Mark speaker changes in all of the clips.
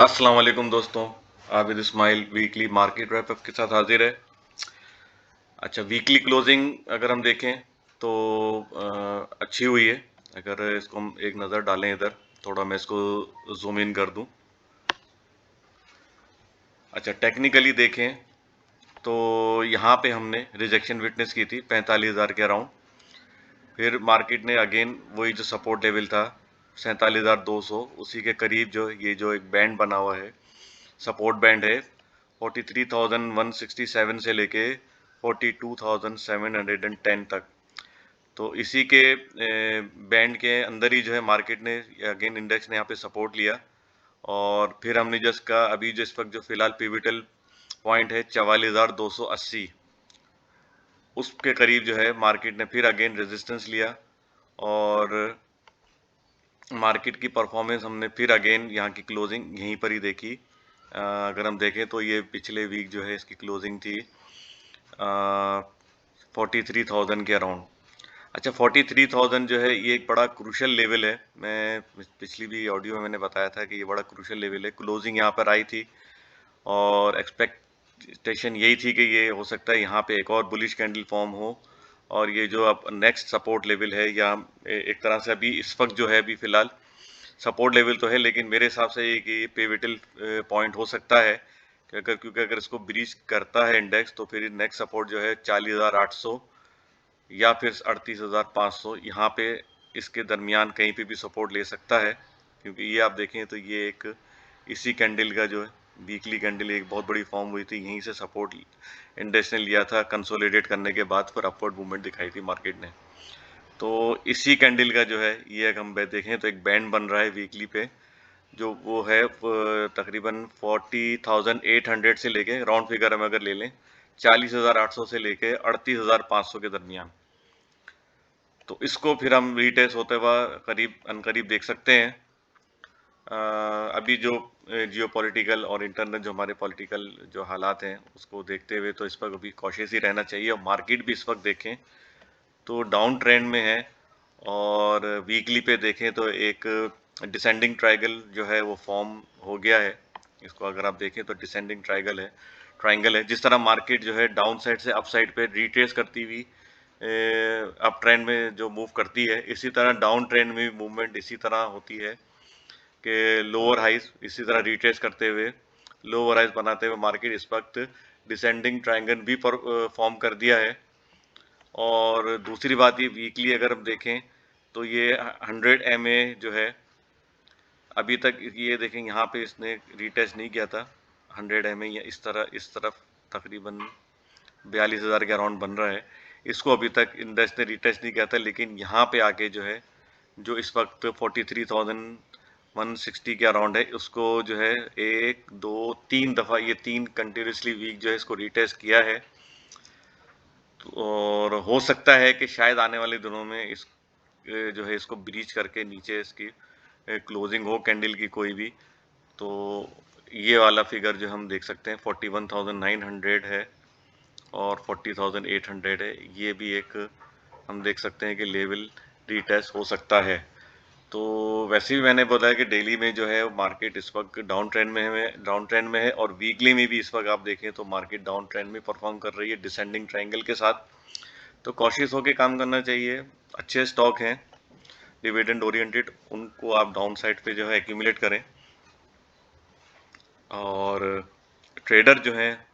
Speaker 1: अस्सलाम वालेकुम दोस्तों। Abid Ismail weekly market wrap up के साथ हाजिर है। अच्छा, वीकली क्लोजिंग अगर हम देखें तो अच्छी हुई है। अगर इसको हम एक नज़र डालें इधर, थोड़ा मैं इसको जूम इन कर दूं। अच्छा, टेक्निकली देखें तो यहाँ पे हमने रिजेक्शन विटनेस की थी 45,000 के अराउंड। फिर मार्केट ने अगेन वही जो सपोर्ट लेवल था 47,200, उसी के करीब जो ये जो एक बैंड बना हुआ है, सपोर्ट बैंड है 43,167 से लेके 42,710 तक। तो इसी के बैंड के अंदर ही जो है मार्केट ने अगेन इंडेक्स ने यहाँ पे सपोर्ट लिया। और फिर हमने जिसका अभी जिस वक्त जो फिलहाल पिविटल पॉइंट है 44,280, उसके करीब जो है मार्केट ने फिर अगेन रेजिस्टेंस लिया। और मार्केट की परफॉर्मेंस हमने फिर अगेन यहाँ की क्लोजिंग यहीं पर ही देखी। अगर हम देखें तो ये पिछले वीक जो है इसकी क्लोजिंग थी 43,000 के अराउंड। अच्छा, 43,000 जो है ये एक बड़ा क्रूशल लेवल है। मैं पिछली भी ऑडियो में मैंने बताया था कि ये बड़ा क्रूशल लेवल है। क्लोजिंग यहाँ पर आई थी और एक्सपेक्टेशन यही थी कि ये हो सकता है यहाँ पे एक और बुलिश कैंडल फॉर्म हो, और ये जो अब नेक्स्ट सपोर्ट लेवल है या एक तरह से अभी इस वक्त जो है अभी फिलहाल सपोर्ट लेवल तो है, लेकिन मेरे हिसाब से ये पिवटल पॉइंट हो सकता है कि क्योंकि अगर इसको ब्रीच करता है इंडेक्स तो फिर नेक्स्ट सपोर्ट जो है 40,800 या फिर 38,500, यहाँ पे इसके दरमियान कहीं पे भी सपोर्ट ले सकता है। क्योंकि ये आप देखें तो ये एक इसी कैंडल का जो है वीकली कैंडल एक बहुत बड़ी फॉर्म हुई थी, यहीं से सपोर्ट इंडेक्स ने लिया था कंसोलिडेट करने के बाद, फिर अपवर्ड मूवमेंट दिखाई थी मार्केट ने। तो इसी कैंडल का जो है ये अगर हम देखें तो एक बैंड बन रहा है वीकली पे, जो वो है तकरीबन 40,800 से लेके राउंड फिगर हम अगर ले लें 40,800 से लेके 38,500 के दरमियान। तो इसको फिर हम रीटेस्ट होते हुआ करीब अनकरीब देख सकते हैं। अभी जो जियो पॉलिटिकल और इंटरनल जो हमारे पॉलिटिकल जो हालात हैं उसको देखते हुए तो इस पर अभी कॉशियस ही रहना चाहिए। और मार्केट भी इस वक्त देखें तो डाउन ट्रेंड में है, और वीकली पे देखें तो एक डिसेंडिंग ट्रायंगल जो है वो फॉर्म हो गया है। इसको अगर आप देखें तो डिसेंडिंग ट्रायंगल है। जिस तरह मार्केट जो है डाउन साइड से अप साइड पे रिट्रेस करती हुई अप ट्रेंड में जो मूव करती है, इसी तरह डाउन ट्रेंड में भी मूवमेंट इसी तरह होती है कि लोअर हाइज इसी तरह रिट्रेस करते हुए लोअर हाइज बनाते हुए मार्केट इस वक्त डिसेंडिंग ट्रायंगल भी फॉर्म कर दिया है। और दूसरी बात ये वीकली अगर हम देखें तो ये 100 MA जो है अभी तक ये देखें यहाँ पे इसने रीटेस्ट नहीं किया था। 100 MA या इस तरफ तकरीबन 42,000 के अराउंड बन रहा है। इसको अभी तक इंडेक्स ने रीटेस्ट नहीं किया था, लेकिन यहाँ पे आके जो है जो इस वक्त 43,160 के अराउंड है, उसको जो है एक दो तीन दफ़ा ये तीन कंटिन्यूसली वीक जो है इसको रीटेस्ट किया है। और हो सकता है कि शायद आने वाले दिनों में इस जो है इसको ब्रीच करके नीचे इसकी क्लोजिंग हो कैंडल की कोई भी। तो ये वाला फिगर जो हम देख सकते हैं 41,900 है और 40,800 है। ये भी एक हम देख सकते हैं कि लेवल रीटेस्ट हो सकता है। तो वैसे भी मैंने बताया कि डेली में जो है मार्केट इस वक्त डाउन ट्रेंड में है, और वीकली में भी इस वक्त आप देखें तो मार्केट डाउन ट्रेंड में परफॉर्म कर रही है डिसेंडिंग ट्रायंगल के साथ। तो कॉशियस होकर काम करना चाहिए। अच्छे स्टॉक हैं डिविडेंड ओरिएंटेड, उनको आप डाउन साइड पे जो है एक्यूमुलेट करें। और ट्रेडर जो हैं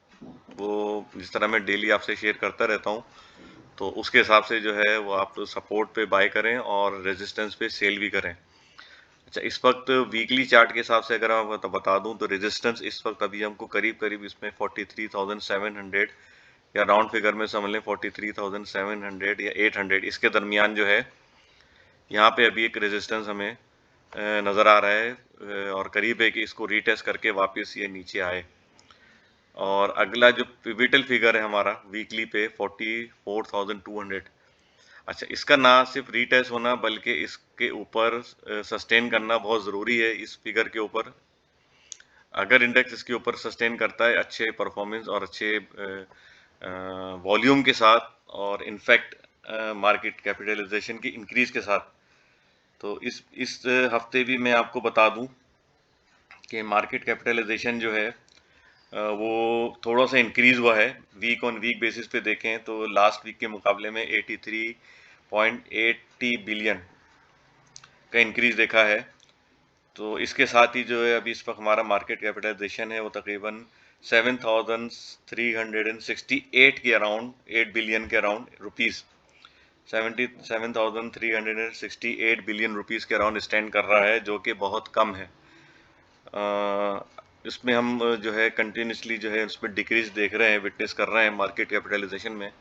Speaker 1: वो जिस तरह मैं डेली आपसे शेयर करता रहता हूँ, तो उसके हिसाब से जो है वो आप सपोर्ट पे बाय करें और रेजिस्टेंस पे सेल भी करें। अच्छा, इस वक्त वीकली चार्ट के हिसाब से अगर मैं बता दूं तो रेजिस्टेंस इस वक्त अभी हमको करीब करीब इसमें 43,700 या राउंड फिगर में समझ लें 43,700 या 800, इसके दरमियान जो है यहाँ पे अभी एक रेजिस्टेंस हमें नज़र आ रहा है, और करीब है कि इसको रीटेस्ट करके वापस ये नीचे आए। और अगला जो पिविटल फिगर है हमारा वीकली पे 44,200। अच्छा, इसका ना सिर्फ रीटेस्ट होना बल्कि इसके ऊपर सस्टेन करना बहुत ज़रूरी है। इस फिगर के ऊपर अगर इंडेक्स इसके ऊपर सस्टेन करता है अच्छे परफॉर्मेंस और अच्छे वॉल्यूम के साथ, और इनफैक्ट मार्केट कैपिटलाइजेशन की इंक्रीज के साथ, तो इस हफ्ते भी मैं आपको बता दूं कि मार्केट कैपिटलाइजेशन जो है वो थोड़ा सा इंक्रीज हुआ है। वीक ऑन वीक बेसिस पे देखें तो लास्ट वीक के मुकाबले में 83.80 बिलियन का इंक्रीज देखा है। तो इसके साथ ही जो है अभी इस वक्त हमारा मार्केट कैपिटलाइजेशन है वो तकरीबन 7,368 के अराउंड, 8 बिलियन के अराउंड रुपीस, 77,368 बिलियन रुपीस के अराउंड स्टैंड कर रहा है, जो कि बहुत कम है। इसमें हम जो है कंटिन्यूसली जो है उस पर डिक्रीज देख रहे हैं, विटनेस कर रहे हैं मार्केट कैपिटलाइजेशन में।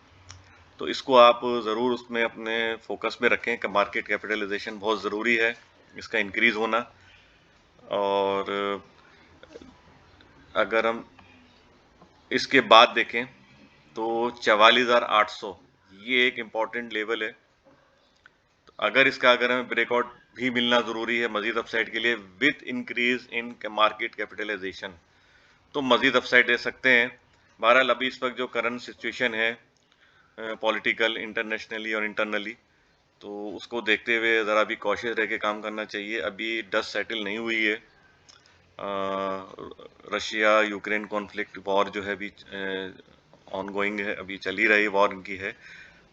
Speaker 1: तो इसको आप ज़रूर उसमें अपने फोकस में रखें कि मार्केट कैपिटलाइजेशन बहुत ज़रूरी है, इसका इंक्रीज़ होना। और अगर हम इसके बाद देखें तो 44,800 ये एक इम्पॉर्टेंट लेवल है। तो अगर हमें ब्रेकआउट भी मिलना ज़रूरी है मज़ीद अपसाइड के लिए with increase in market capitalisation, तो मज़ीद अपसाइड दे सकते हैं। बहरहाल अभी इस वक्त जो करंट सिचुएशन है पॉलिटिकल, इंटरनेशनली और इंटरनली, तो उसको देखते हुए ज़रा भी कॉशियस रह के काम करना चाहिए। अभी डस्ट सेटल नहीं हुई है। रशिया यूक्रेन कॉन्फ्लिक्ट वॉर जो है अभी ऑनगोइंग है, अभी चल ही रही वॉर इनकी है।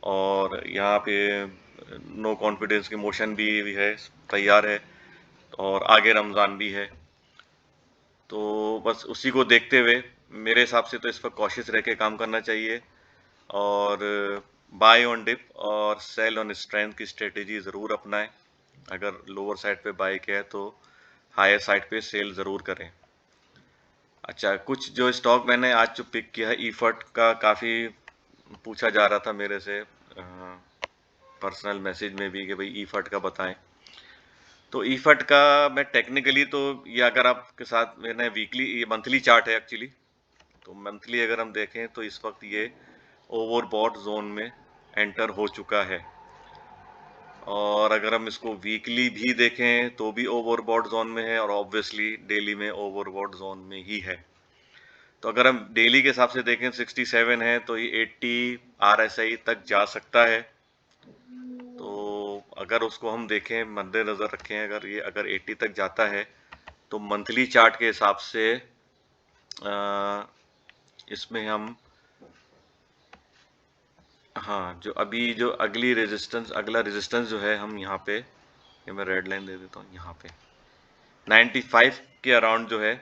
Speaker 1: और यहाँ पे नो कॉन्फिडेंस की मोशन भी है, तैयार है। और आगे रमज़ान भी है। तो बस उसी को देखते हुए मेरे हिसाब से तो इस पर कॉशियस रह के काम करना चाहिए। और बाय ऑन डिप और सेल ऑन स्ट्रेंथ की स्ट्रेटेजी ज़रूर अपनाएं। अगर लोअर साइड पे बाय किया है तो हायर साइड पे सेल ज़रूर करें। अच्छा, कुछ जो स्टॉक मैंने आज जो पिक किया है, ईफर्ट का काफ़ी पूछा जा रहा था मेरे से पर्सनल मैसेज में भी कि भाई ईफर्ट का बताएं। तो ईफर्ट का मैं टेक्निकली तो ये अगर आपके साथ मैंने वीकली, ये मंथली चार्ट है एक्चुअली, तो मंथली अगर हम देखें तो इस वक्त ये ओवरबॉट जोन में एंटर हो चुका है। और अगर हम इसको वीकली भी देखें तो भी ओवरबॉट जोन में है, और ऑब्वियसली डेली में ओवरबॉट जोन में ही है। तो अगर हम डेली के हिसाब से देखें 67 है, तो ये 80 RSI तक जा सकता है। तो अगर उसको हम देखें, मद्देनज़र रखें, अगर 80 तक जाता है तो मंथली चार्ट के हिसाब से इसमें हम, हाँ, जो अगला रेजिस्टेंस जो है हम यहाँ पे, ये मैं रेड लाइन दे देता हूँ, यहाँ पे 95 के अराउंड जो है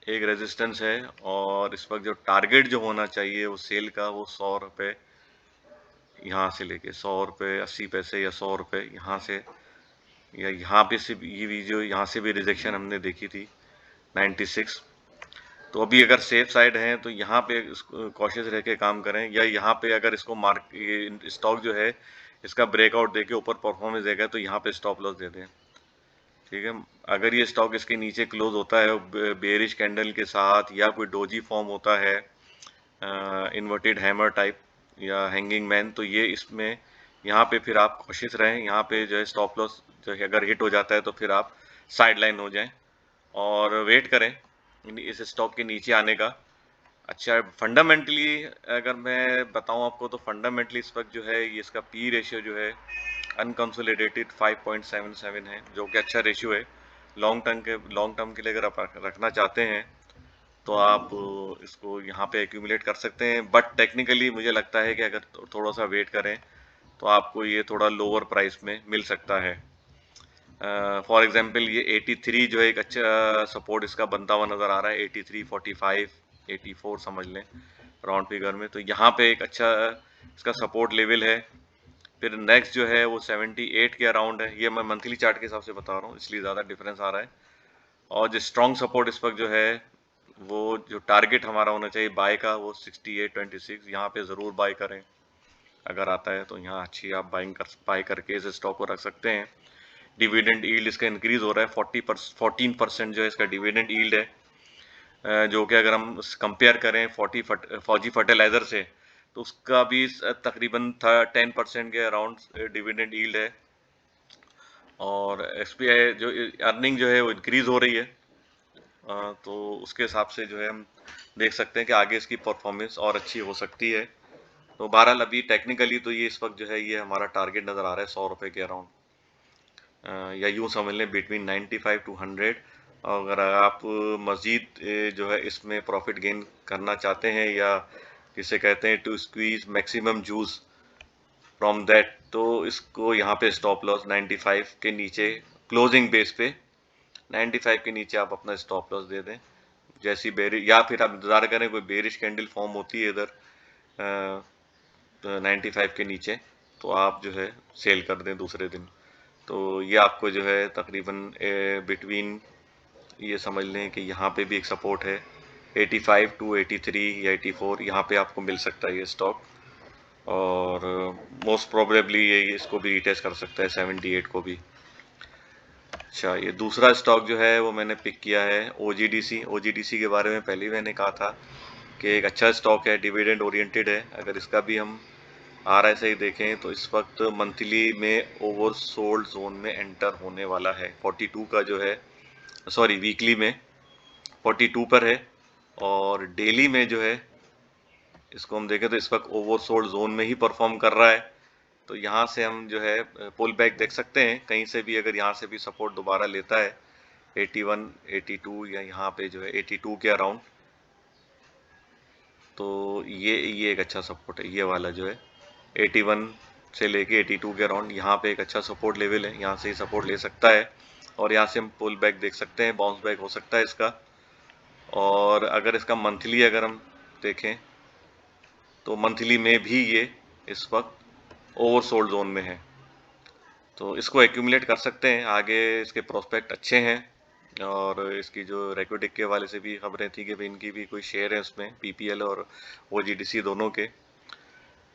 Speaker 1: एक रेजिस्टेंस है। और इस वक्त जो टारगेट जो होना चाहिए वो सेल का, वो 100 रुपये, यहाँ से लेके 100 रुपये 80 पैसे या 100 रुपये यहाँ से, या यहाँ पे से ये जो यहाँ से भी रिजेक्शन हमने देखी थी 96। तो अभी अगर सेफ साइड है तो यहाँ पे कॉशियस रह के काम करें, या यहाँ पे अगर इसको स्टॉक जो है इसका ब्रेकआउट देके ऊपर परफॉर्मेंस देगा तो यहाँ पे स्टॉप लॉस दे दें। ठीक है, अगर ये स्टॉक इसके नीचे क्लोज होता है बेरिश कैंडल के साथ, या कोई डोजी फॉर्म होता है इन्वर्टेड हैमर टाइप या हैंगिंग मैन, तो ये इसमें यहाँ पे फिर आप कोशिश रहें। यहाँ पे जो है स्टॉप लॉस जो है अगर हिट हो जाता है तो फिर आप साइड लाइन हो जाएं और वेट करें इस स्टॉक के नीचे आने का। अच्छा, फंडामेंटली अगर मैं बताऊं आपको तो फंडामेंटली इस वक्त जो है ये इसका पी रेशियो जो है अनकंसोलिडेटेड 5.77 है, जो कि अच्छा रेशियो है। लॉन्ग टर्म के लिए अगर आप रखना चाहते हैं तो आप इसको यहाँ पे एक्यूमुलेट कर सकते हैं। बट टेक्निकली मुझे लगता है कि अगर थोड़ा सा वेट करें तो आपको ये थोड़ा लोअर प्राइस में मिल सकता है। फॉर एग्जांपल ये 83 जो है एक अच्छा सपोर्ट इसका बनता हुआ नज़र आ रहा है, 83, 45, 84 समझ लें राउंड फिगर में। तो यहाँ पे एक अच्छा इसका सपोर्ट लेवल है। फिर नेक्स्ट जो है वो 78 के अराउंड है। ये मैं मंथली चार्ट के हिसाब से बता रहा हूँ, इसलिए ज़्यादा डिफरेंस आ रहा है। और जो स्ट्रॉन्ग सपोर्ट इस वक्त जो है, वो जो टारगेट हमारा होना चाहिए बाय का, वो 68.26, यहाँ पे ज़रूर बाय करें। अगर आता है तो यहाँ अच्छी आप बाय करके इस स्टॉक को रख सकते हैं। डिविडेंड यील्ड इसका इंक्रीज हो रहा है, 14% जो है इसका डिविडेंड यील्ड है, जो कि अगर हम कंपेयर करें फौजी फर्टिलाइजर से तो उसका भी तकरीबन 10% के अराउंड डिविडेंड यील्ड है। और SBI जो अर्निंग जो है वो इंक्रीज हो रही है, तो उसके हिसाब से जो है हम देख सकते हैं कि आगे इसकी परफॉर्मेंस और अच्छी हो सकती है। तो बहरहाल अभी टेक्निकली तो ये इस वक्त जो है ये हमारा टारगेट नज़र आ रहा है 100 रुपये के अराउंड, या यूँ समझ लें बिटवीन 95 to 100। अगर आप मज़ीद जो है इसमें प्रॉफिट गेन करना चाहते हैं, या जिसे कहते हैं to squeeze maximum juice from that, तो इसको यहाँ पे स्टॉप लॉस 95 के नीचे, क्लोजिंग बेस पे 95 के नीचे आप अपना स्टॉप लॉस दे दें। जैसी बेरिश, या फिर आप इंतज़ार करें कोई बेरिश कैंडल फॉर्म होती है इधर 95 के नीचे, तो आप जो है सेल कर दें दूसरे दिन। तो ये आपको जो है तकरीबन बिटवीन, ये समझ लें कि यहाँ पे भी एक सपोर्ट है 85 टू 83 या 84, यहाँ पे आपको मिल सकता है ये स्टॉक। और मोस्ट प्रोबेबली ये इसको भी रिटेस्ट कर सकता है 78 को भी। अच्छा, ये दूसरा स्टॉक जो है वो मैंने पिक किया है ओजीडीसी के बारे में पहले ही मैंने कहा था कि एक अच्छा स्टॉक है, डिविडेंड ओरिएंटेड है। अगर इसका भी हम RSI देखें तो इस वक्त मंथली में ओवरसोल्ड जोन में एंटर होने वाला है, 42 का जो है, सॉरी वीकली में 42 पर है, और डेली में जो है इसको हम देखें तो इस वक्त ओवरसोल्ड जोन में ही परफॉर्म कर रहा है। तो यहाँ से हम जो है पुल बैक देख सकते हैं कहीं से भी, अगर यहाँ से भी सपोर्ट दोबारा लेता है 81 82 या यहाँ पे जो है 82 के अराउंड, तो ये एक अच्छा सपोर्ट है। ये वाला जो है 81 से लेके 82 के अराउंड, यहाँ पे एक अच्छा सपोर्ट लेवल है, यहाँ से ही सपोर्ट ले सकता है, और यहाँ से हम पुल बैक देख सकते हैं, बाउंस बैक हो सकता है इसका। और अगर इसका मंथली अगर हम देखें तो मंथली में भी ये इस वक्त ओवरसोल्ड जोन में है, तो इसको एक्यूमुलेट कर सकते हैं। आगे इसके प्रोस्पेक्ट अच्छे हैं, और इसकी जो रेक्विडिक के वाले से भी खबरें थी कि भाई इनकी भी कोई शेयर है उसमें, PPL और OGDC दोनों के।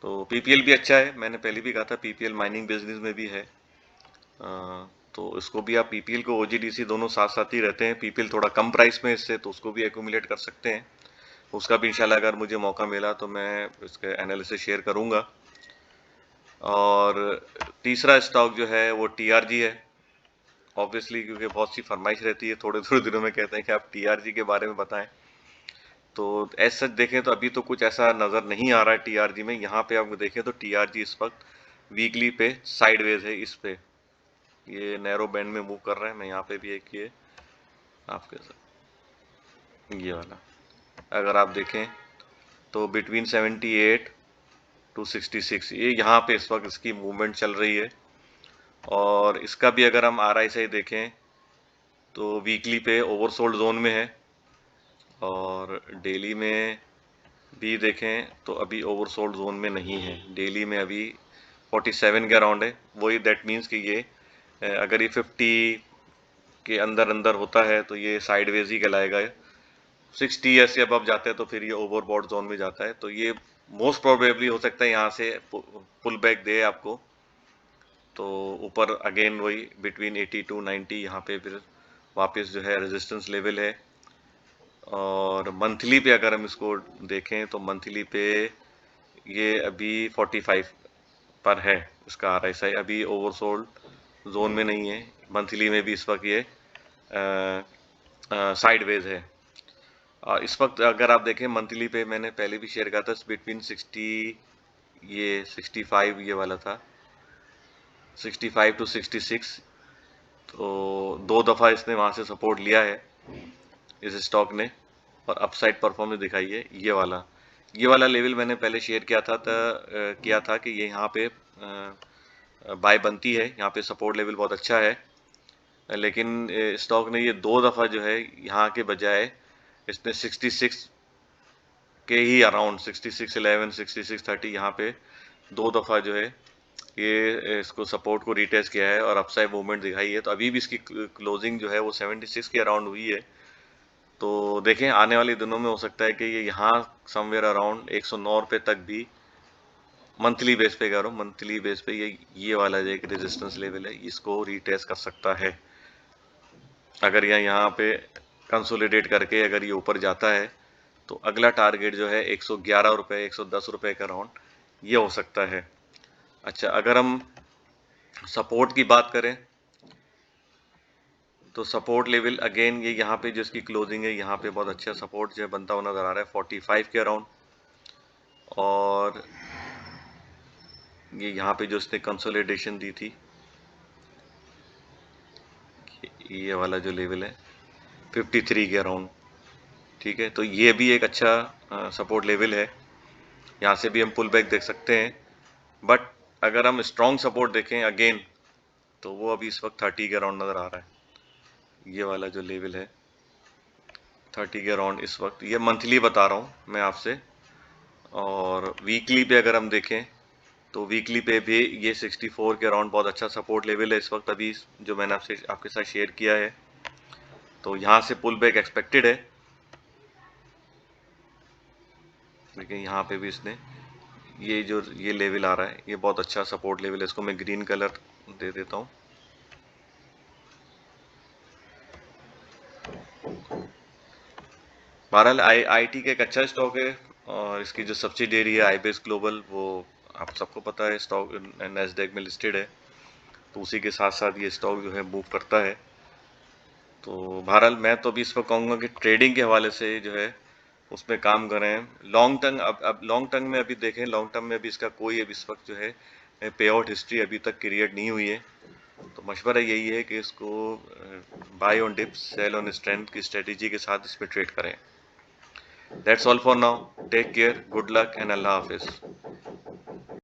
Speaker 1: तो PPL भी अच्छा है, मैंने पहले भी कहा था PPL माइनिंग बिजनेस में भी है। तो इसको भी आप PPL को OGDC दोनों साथ साथ ही रहते हैं। PPL थोड़ा कम प्राइस में इससे, तो उसको भी एक्यूमुलेट कर सकते हैं। उसका भी इंशाल्लाह अगर मुझे मौका मिला तो मैं इसके एनालिसिस शेयर करूंगा। और तीसरा स्टॉक जो है वो TRG है, ऑब्वियसली क्योंकि बहुत सी फरमाइश रहती है, थोड़े थोड़े दिनों में कहते हैं कि आप TRG के बारे में बताएं। तो एज सच देखें तो अभी तो कुछ ऐसा नज़र नहीं आ रहा है TRG में। यहाँ पे आप देखें तो TRG इस वक्त वीकली पे साइडवेज है, इस पे ये नैरो बैंड में मूव कर रहा है। मैं यहाँ पे भी एक ये आपके साथ ये वाला अगर आप देखें तो बिटवीन 78 टू 66 ये यहाँ पे इस वक्त इसकी मूवमेंट चल रही है। और इसका भी अगर हम RSI देखें तो वीकली पे ओवरसोल्ड जोन में है, और डेली में भी देखें तो अभी ओवरसोल्ड जोन में नहीं है, डेली में अभी 47 के अराउंड है। वही दैट मीन्स कि ये अगर ये 50 के अंदर अंदर होता है तो ये साइडवेज ही कहलाएगा। 60 या से अब जाता है तो फिर ये ओवरबॉट जोन में जाता है, तो ये मोस्ट प्रोबेबली हो सकता है यहाँ से पुल बैक दे आपको। तो ऊपर अगेन वही बिटवीन 80 टू 90 यहाँ पे फिर वापस जो है रेजिस्टेंस लेवल है। और मंथली पे अगर हम इसको देखें तो मंथली पे ये अभी 45 पर है, इसका RSI अभी ओवरसोल्ड जोन में नहीं है। मंथली में भी इस वक्त ये साइडवेज है। इस वक्त अगर आप देखें मंथली पे, मैंने पहले भी शेयर किया था बिटवीन 60, ये 65 ये वाला था 65 टू 66, तो दो दफ़ा इसने वहाँ से सपोर्ट लिया है इस स्टॉक ने, और अपसाइड परफॉर्मेंस दिखाई है। ये वाला लेवल मैंने पहले शेयर किया था कि ये यहाँ पे बाय बनती है, यहाँ पे सपोर्ट लेवल बहुत अच्छा है। लेकिन स्टॉक ने ये दो दफ़ा जो है यहाँ के बजाय इसने 66 के ही अराउंड 6611 6630 यहाँ पे दो दफ़ा जो है ये इसको सपोर्ट को रिटेस्ट किया है और अपसाइड मूवमेंट दिखाई है। तो अभी भी इसकी क्लोजिंग जो है वो 76 के अराउंड हुई है। तो देखें आने वाले दिनों में हो सकता है कि ये यहाँ समवेयर अराउंड 109 रुपये तक भी मंथली बेस पे कह रहा हूँ, मंथली बेस पे ये वाला जो एक रेजिस्टेंस लेवल है इसको रिटेस्ट कर सकता है। अगर यहाँ पे कंसोलिडेट करके अगर ये ऊपर जाता है तो अगला टारगेट जो है 111 रुपये 110 रुपये का राउंड ये हो सकता है। अच्छा, अगर हम सपोर्ट की बात करें तो सपोर्ट लेवल अगेन ये यहाँ पे जो इसकी क्लोजिंग है यहाँ पे बहुत अच्छा सपोर्ट जो है बनता हुआ नज़र आ रहा है 45 के अराउंड। और ये यहाँ पे जो इसने कंसोलिडेशन दी थी ये वाला जो लेवल है 53 के अराउंड। ठीक है, तो ये भी एक अच्छा सपोर्ट लेवल है, यहाँ से भी हम पुल बैक देख सकते हैं। बट अगर हम स्ट्रॉन्ग सपोर्ट देखें अगेन, तो वो अभी इस वक्त 30 के अराउंड नज़र आ रहा है। ये वाला जो लेवल है 30 के अराउंड इस वक्त, ये मंथली बता रहा हूँ मैं आपसे। और वीकली पे अगर हम देखें तो वीकली पे भी ये 64 के अराउंड बहुत अच्छा सपोर्ट लेवल है इस वक्त अभी, जो मैंने आपके साथ शेयर किया है। तो यहाँ से पुल बैक एक्सपेक्टेड है, लेकिन यहाँ पे भी इसने ये लेवल आ रहा है, ये बहुत अच्छा सपोर्ट लेवल है। इसको मैं ग्रीन कलर दे देता हूँ। बहरहाल आईटी का एक अच्छा स्टॉक है, और इसकी जो सब्सिडियरी है आईबेस ग्लोबल, वो आप सबको पता है स्टॉक नैस्डैक में लिस्टेड है, तो उसी के साथ साथ ये स्टॉक जो है मूव करता है। तो बहरहाल मैं तो अभी इस पर कहूँगा कि ट्रेडिंग के हवाले से जो है उस पर काम करें। लॉन्ग टर्म, अब लॉन्ग टर्म में अभी देखें, लॉन्ग टर्म में अभी इसका कोई अभी इस वक्त जो है पे आउट हिस्ट्री अभी तक क्रिएट नहीं हुई है। तो मशवरा यही है कि इसको buy on dips sell on strength की स्ट्रेटेजी के साथ इस पर ट्रेड करें। That's all for now, take care, good luck and अल्लाह हाफिज।